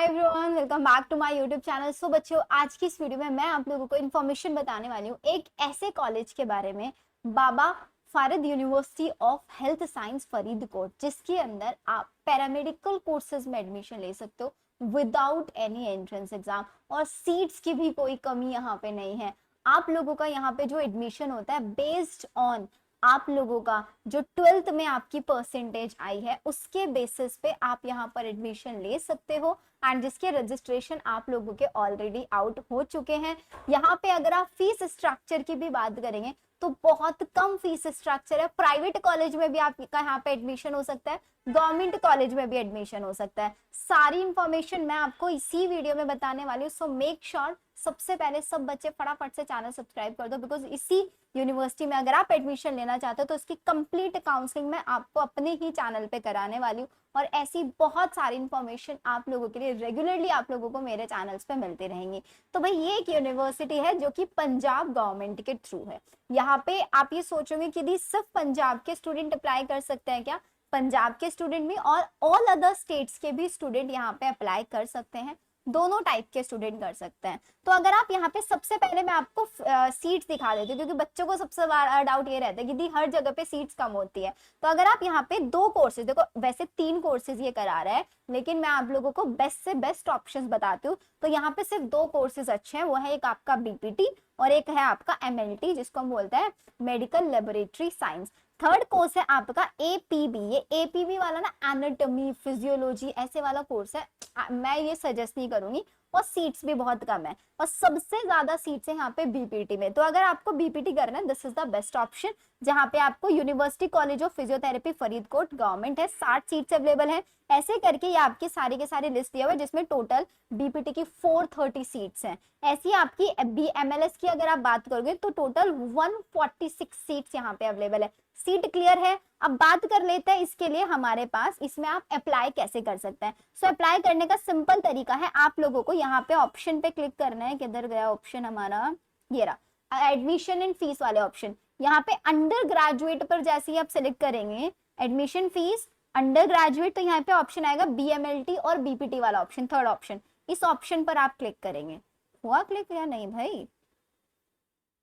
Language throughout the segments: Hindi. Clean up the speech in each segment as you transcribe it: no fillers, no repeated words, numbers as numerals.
Everyone, welcome back to my YouTube channel. So बच्चों, आज की इस वीडियो में मैं आप लोगों को इन्फॉर्मेशन बताने वाली हूँ एक ऐसे कॉलेज के बारे में, Baba Farid university of health science Faridkot, जिसके अंदर आप पैरामेडिकल कोर्सेज में एडमिशन ले सकते हो विदाउट एनी एंट्रेंस एग्जाम, और सीट्स की भी कोई कमी यहाँ पे नहीं है। आप लोगों का यहाँ पे जो एडमिशन होता है बेस्ड ऑन आप लोगों का जो 12th में आपकी परसेंटेज आई है उसके बेसिस पे आप यहाँ पर एडमिशन ले सकते हो, एंड जिसके रजिस्ट्रेशन आप लोगों के ऑलरेडी आउट हो चुके हैं। यहाँ पे अगर आप फीस स्ट्रक्चर की भी बात करेंगे तो बहुत कम फीस स्ट्रक्चर है। प्राइवेट कॉलेज में भी आपका यहाँ पे एडमिशन हो सकता है, गवर्नमेंट कॉलेज में भी एडमिशन हो सकता है। सारी इंफॉर्मेशन मैं आपको इसी वीडियो में बताने वाली हूँ। सो मेक श्योर सबसे पहले सब बच्चे फटाफट से चैनल सब्सक्राइब कर दो, बिकॉज इसी यूनिवर्सिटी में अगर आप एडमिशन लेना चाहते हो तो इसकी कंप्लीट काउंसलिंग मैं आपको अपने ही चैनल पे कराने वाली हूँ, और ऐसी बहुत सारी इंफॉर्मेशन आप लोगों के लिए रेगुलरली आप लोगों को मेरे चैनल्स पे मिलती रहेंगी। तो भाई ये एक यूनिवर्सिटी है जो कि पंजाब गवर्नमेंट के थ्रू है। यहाँ पे आप ये सोचोगे कि दी सिर्फ पंजाब के स्टूडेंट अप्लाई कर सकते हैं क्या? पंजाब के स्टूडेंट भी और ऑल अदर स्टेट्स के भी स्टूडेंट यहाँ पे अप्लाई कर सकते हैं, दोनों टाइप के स्टूडेंट कर सकते हैं। तो अगर आप यहाँ पे सबसे पहले मैं आपको सीट्स दिखा देती हूँ, क्योंकि बच्चों को सबसे बड़ा डाउट ये रहता है कि दी हर जगह पे सीट्स कम होती है। तो अगर आप यहाँ पे दो कोर्सेज, देखो वैसे 3 कोर्सेज ये करा रहा है, लेकिन मैं आप लोगों को बेस्ट से बेस्ट ऑप्शंस बताती हूँ। तो यहाँ पे सिर्फ 2 कोर्सेज अच्छे हैं, वो है एक आपका बीपीटी और एक है आपका एमएलटी, जिसको हम बोलते हैं medical laboratory science. Third course है आपका एपीबी। ये एपीबी वाला ना एनाटॉमी फिजियोलॉजी ऐसे वाला कोर्स है, मैं ये सजेस्ट नहीं करूंगी, और सीट्स भी बहुत कम है, और सबसे ज्यादा सीट्स है यहाँ पे बीपीटी में। तो अगर आपको बीपीटी करना है, this is the best option, जहाँ पे आपको university college of physiotherapy Faridkot government है, 60 सीट्स अवेलेबल है। ऐसे करके ये आपकी सारी के सारी लिस्ट दिया हुआ है, जिसमें टोटल बीपीटी की 430 सीट्स हैं। ऐसी आपकी बीएमएलएस की अगर आप बात करोगे तो टोटल 146 सीट्स यहाँ पे अवेलेबल है। सीट क्लियर है। अब बात कर लेते हैं इसके लिए हमारे पास, इसमें आप अप्लाई कैसे कर सकते हैं। सो अप्लाई करने का सिंपल तरीका है, आप लोगों को यहाँ पे ऑप्शन पे क्लिक करना है। किधर गया ऑप्शन हमारा? ये रहा, एडमिशन एंड फीस वाले ऑप्शन। यहाँ पे अंडर ग्रेजुएट पर जैसे ही आप सिलेक्ट करेंगे एडमिशन फीस अंडर ग्रेजुएट, तो यहाँ पे ऑप्शन आएगा बीएमएलटी और बीपीटी वाला ऑप्शन, थर्ड ऑप्शन। इस ऑप्शन पर आप क्लिक करेंगे। हुआ क्लिक या नहीं भाई?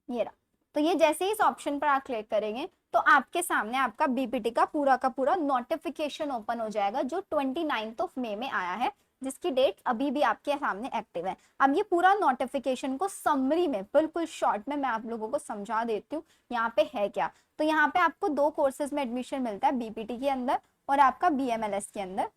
ये रहा। तो ये जैसे ही इस ऑप्शन पर आप क्लिक करेंगे तो आपके सामने आपका बीपीटी का पूरा नोटिफिकेशन ओपन हो जाएगा, जो 29 मई में आया है, जिसकी डेट अभी भी आपके सामने एक्टिव है। अब ये पूरा नोटिफिकेशन को समरी में बिल्कुल शॉर्ट में मैं आप लोगों को समझा देती हूँ यहाँ पे है क्या। तो यहाँ पे आपको 2 कोर्सेज में एडमिशन मिलता है, बीपीटी के अंदर और आपका बीएमएलएस के अंदर,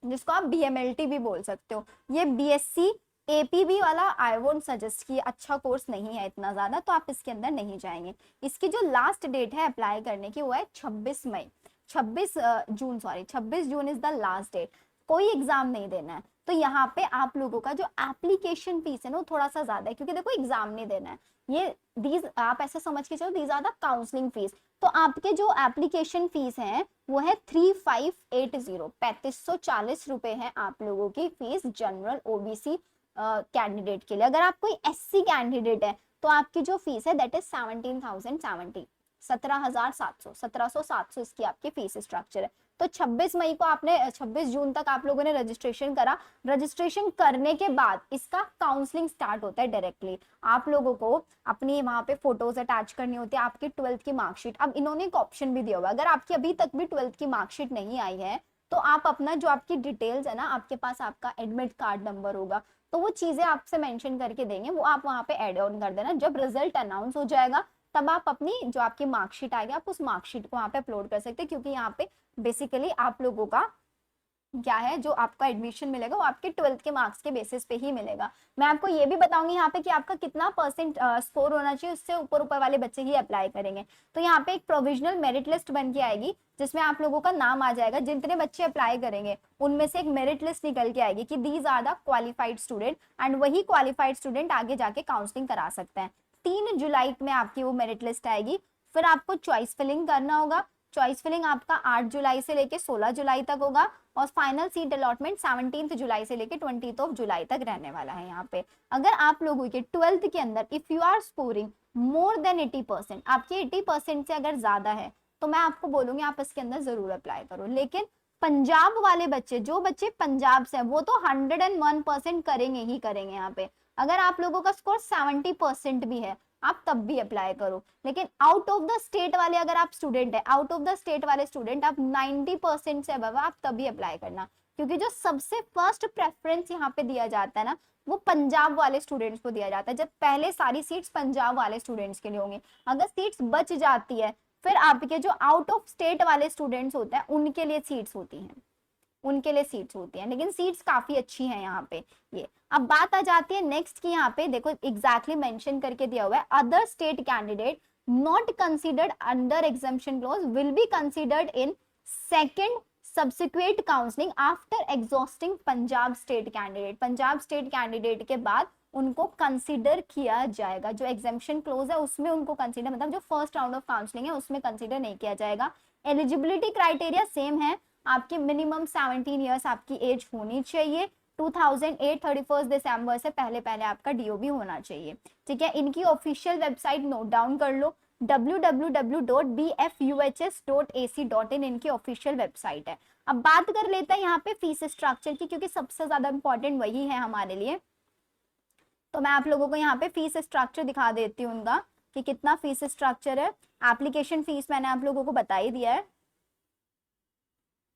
जिसको आप बीएमएलटी भी बोल सकते हो। ये बीएससी एपीबी वाला आई वोंट सजेस्ट कि अच्छा कोर्स नहीं है इतना ज्यादा, तो आप इसके अंदर नहीं जाएंगे। इसकी जो लास्ट डेट है अप्लाई करने की वो है 26 May, 26 June, sorry 26 June is the last date. कोई एग्जाम नहीं देना है। तो यहाँ पे आप लोगों का जो एप्लीकेशन फीस है ना थोड़ा सा ज्यादा है, क्योंकि देखो एग्जाम नहीं देना है। ये दीज आप ऐसे समझ के चलो, these are the counselling fees. तो आपके जो एप्लीकेशन फीस है वो है 3580, 3540 रुपए है आप लोगों की फीस जनरल ओबीसी कैंडिडेट के लिए। अगर आप कोई एससी कैंडिडेट है तो आपकी जो फीस है दैट इज 17,070, 17,700 इसकी आपकी फीस स्ट्रक्चर है। तो 26 मई को आपने 26 जून तक आप लोगों ने रजिस्ट्रेशन करा। रजिस्ट्रेशन करने के बाद इसका काउंसलिंग स्टार्ट होता है डायरेक्टली। आप लोगों को अपनी वहां पे फोटोज अटैच करनी होती है, आपकी 12th की मार्कशीट। अब इन्होंने एक ऑप्शन भी दिया हुआ है, अगर आपकी अभी तक भी 12th की मार्कशीट नहीं आई है तो आप अपना जो आपकी डिटेल्स है ना, आपके पास आपका एडमिट कार्ड नंबर होगा, तो वो चीजें आपसे मेंशन करके देंगे, वो आप वहां पे ऐड ऑन कर देना। जब रिजल्ट अनाउंस हो जाएगा तब आप अपनी जो आपकी मार्कशीट आएगी आप उस मार्कशीट को वहां पे अपलोड कर सकते हैं, क्योंकि यहाँ पे बेसिकली आप लोगों का क्या है, जो आपका एडमिशन मिलेगा वो आपके 12th के मार्क्स के बेसिस पे ही मिलेगा। मैं आपको ये भी बताऊंगी यहाँ पे कि आपका कितना परसेंट स्कोर होना चाहिए, उससे ऊपर ऊपर वाले बच्चे ही अप्लाई करेंगे। तो यहाँ पे एक प्रोविजनल मेरिट लिस्ट बन के आएगी, जिसमें आप लोगों का नाम आ जाएगा। जितने बच्चे अप्लाई करेंगे उनमें से एक मेरिट लिस्ट निकल के आएगी कि these are the qualified student, and वही क्वालिफाइड स्टूडेंट आगे जाके काउंसलिंग करा सकते हैं। 3 जुलाई में आपकी वो मेरिट लिस्ट आएगी। फिर आपको चॉइस फिलिंग करना होगा। चॉइस फिलिंग आपका 8 जुलाई से लेके 16 जुलाई तक होगा, और फाइनल सीट अलॉटमेंट 17 जुलाई से लेके 20 जुलाई तक रहने वाला है। यहाँ पे अगर आप लोगों के 12th के अंदर if you are scoring more than 80%, आपके 80% से अगर ज्यादा है तो मैं आपको बोलूंगी आप इसके अंदर जरूर अप्लाई करो। लेकिन पंजाब वाले बच्चे, जो बच्चे पंजाब से हैं, वो तो 101% करेंगे ही करेंगे यहाँ पे। अगर आप लोगों का स्कोर 70% भी है, आप तब भी अप्लाई करो। लेकिन आउट ऑफ द स्टेट वाले अगर आप स्टूडेंट है, आउट ऑफ द स्टेट वाले स्टूडेंट आप 90% से अबव आप तभी अप्लाई करना, क्योंकि जो सबसे फर्स्ट प्रेफरेंस यहाँ पे दिया जाता है ना, वो पंजाब वाले स्टूडेंट्स को दिया जाता है। जब पहले सारी सीट्स पंजाब वाले स्टूडेंट्स के लिए होंगी, अगर सीट्स बच जाती है फिर आपके जो आउट ऑफ स्टेट वाले स्टूडेंट्स होते हैं उनके लिए सीट्स होती हैं, उनके लिए सीट्स होती हैं। लेकिन सीट्स काफी अच्छी हैं यहाँ पे ये। अब बात आ जाती है नेक्स्ट की, यहाँ पे देखो एग्जैक्टली मेंशन करके दिया हुआ है, other state candidate not considered under exemption clause will be considered in second subsequent counselling after exhausting Punjab state candidate. Punjab state candidate के बाद उनको कंसीडर किया जाएगा, जो एग्जेम्पशन क्लोज है उसमें उनको कंसीडर, मतलब जो फर्स्ट राउंड ऑफ काउंसलिंग है उसमें कंसीडर नहीं किया जाएगा। एलिजिबिलिटी क्राइटेरिया सेम है, आपकी मिनिमम 17 ईयर्स आपकी एज होनी चाहिए। 2008 31 दिसंबर से पहले पहले आपका डीओबी होना चाहिए, ठीक है। इनकी ऑफिशियल वेबसाइट नोट डाउन कर लो, www.bfuhs.ac.in इनकी ऑफिशियल वेबसाइट है। अब बात कर लेते हैं यहाँ पे फीस स्ट्रक्चर की, क्योंकि सबसे ज्यादा इंपॉर्टेंट वही है हमारे लिए। तो मैं आप लोगों को यहाँ पे फीस स्ट्रक्चर दिखा देती हूँ उनका कि कितना फीस स्ट्रक्चर है। एप्लीकेशन फीस मैंने आप लोगों को बता ही दिया है,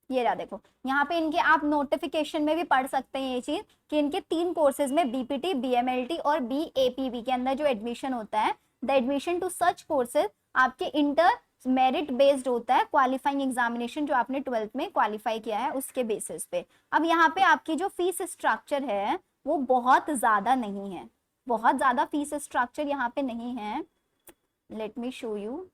ये रहा देखो यहाँ पे इनके, आप नोटिफिकेशन में भी पढ़ सकते हैं ये चीज कि इनके 3 कोर्सेज में बीपीटी, बीएमएलटी और बीएपीवी के अंदर जो एडमिशन होता है, the admission to such courses आपके इंटर मेरिट बेस्ड होता है, क्वालिफाइंग एग्जामिनेशन जो आपने 12th में क्वालिफाई किया है उसके बेसिस पे। अब यहाँ पे आपकी जो फीस स्ट्रक्चर है वो बहुत ज्यादा नहीं है, बहुत ज्यादा फीस स्ट्रक्चर यहाँ पे नहीं है। लेट मी शो यू,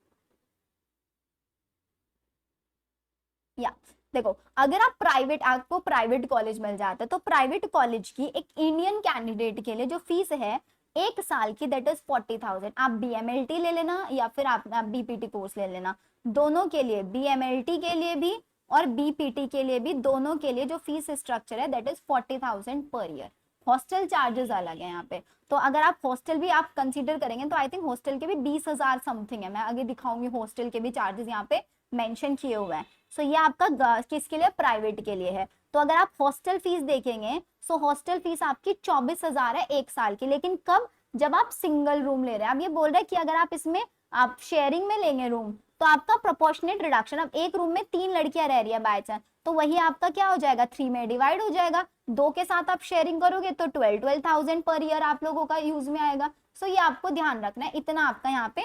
या देखो अगर आप प्राइवेट, आपको प्राइवेट कॉलेज मिल जाता है तो प्राइवेट कॉलेज की एक इंडियन कैंडिडेट के लिए जो फीस है 1 साल की, दैट इज 40,000। आप बीएमएलटी ले लेना या फिर आप बीपीटी कोर्स ले लेना, दोनों के लिए, बीएमएलटी के लिए भी और बीपीटी के लिए भी, दोनों के लिए जो फीस स्ट्रक्चर है that is 40,000 per year. Hostel charges अलग है यहाँ पे, तो अगर आप हॉस्टल भी आप कंसीडर करेंगे तो आई थिंक हॉस्टल के भी 20,000 समथिंग है। मैं आगे दिखाऊंगी हॉस्टल के भी चार्जेस यहाँ पे मेंशन किए हुए हैं। सो ये आपका किसके लिए, प्राइवेट के लिए है। तो अगर आप हॉस्टल फीस देखेंगे सो हॉस्टल फीस आपकी 24,000 है 1 साल की। लेकिन कब, जब आप सिंगल रूम ले रहे हैं। अब ये बोल रहे हैं कि अगर आप इसमें आप शेयरिंग में लेंगे रूम तो आपका प्रोपोर्शनेट रिडक्शन, अब एक रूम में 3 लड़कियां रह रही है बाय चांस, तो वही आपका क्या हो जाएगा, 3 में डिवाइड हो जाएगा। 2 के साथ आप शेयरिंग करोगे तो 12,000 पर ईयर आप लोगों का यूज में आएगा। सो ये आपको ध्यान रखना है, इतना आपका यहाँ पे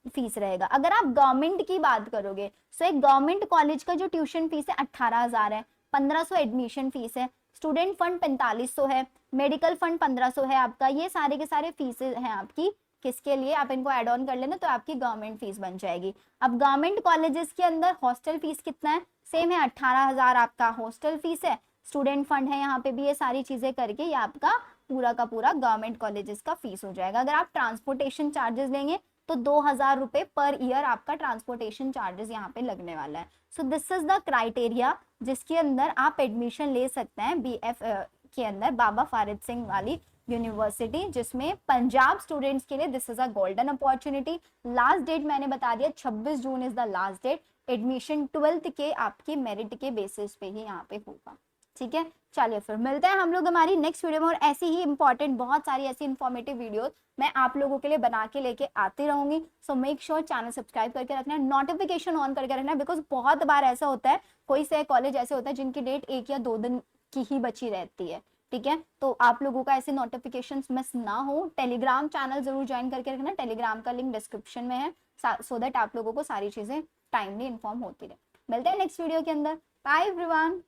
फीस रहेगा। अगर आप गवर्नमेंट की बात करोगे सो एक गवर्नमेंट कॉलेज का जो ट्यूशन फीस है 18,000 है, 1500 एडमिशन फीस है, स्टूडेंट फंड 4500 है, मेडिकल फंड 1500 है आपका। ये सारे के सारे फीसेस हैं आपकी, किसके लिए, आप इनको ऐड ऑन कर लेना तो आपकी गवर्नमेंट फीस बन जाएगी। अब गवर्नमेंट कॉलेजेस के अंदर हॉस्टल फीस कितना है, सेम है 18,000 आपका हॉस्टल फीस है, स्टूडेंट फंड है यहाँ पे भी, ये सारी चीजें करके ये आपका पूरा का पूरा गवर्नमेंट कॉलेजेस का फीस हो जाएगा। अगर आप ट्रांसपोर्टेशन चार्जेस लेंगे तो 2,000 रुपए पर ईयर आपका ट्रांसपोर्टेशन चार्जेस यहाँ पे लगने वाला है। So this is the criteria जिसके अंदर आप एडमिशन ले सकते हैं बीएफ के अंदर, बाबा फारिद सिंह वाली यूनिवर्सिटी, जिसमें पंजाब स्टूडेंट्स के लिए this is a golden opportunity. Last date मैंने बता दिया 26 June is the last date. Admission 12th के आपके मेरिट के बेसिस पे ही यहाँ पे होगा, ठीक है। चलिए फिर मिलते हैं हम लोग हमारी नेक्स्ट वीडियो में, और ऐसी ही इंपॉर्टेंट बहुत सारी ऐसी इंफॉर्मेटिव वीडियोस मैं आप लोगों के लिए बना के लेके आती रहूंगी। So make sure channel subscribe करके रखना है, नोटिफिकेशन ऑन करके रखना है, बिकॉज बहुत बार ऐसा होता है, कोई से कॉलेज ऐसे होता है जिनकी डेट 1 या 2 दिन की ही बची रहती है, ठीक है। तो आप लोगों का ऐसे नोटिफिकेशन मिस ना हो, टेलीग्राम चैनल जरूर ज्वाइन करके रखना, टेलीग्राम का लिंक डिस्क्रिप्शन में है, सो दैट आप लोगों को सारी चीजें टाइमली इन्फॉर्म होती रहे। मिलते हैं नेक्स्ट वीडियो के अंदर, बाय एवरीवन।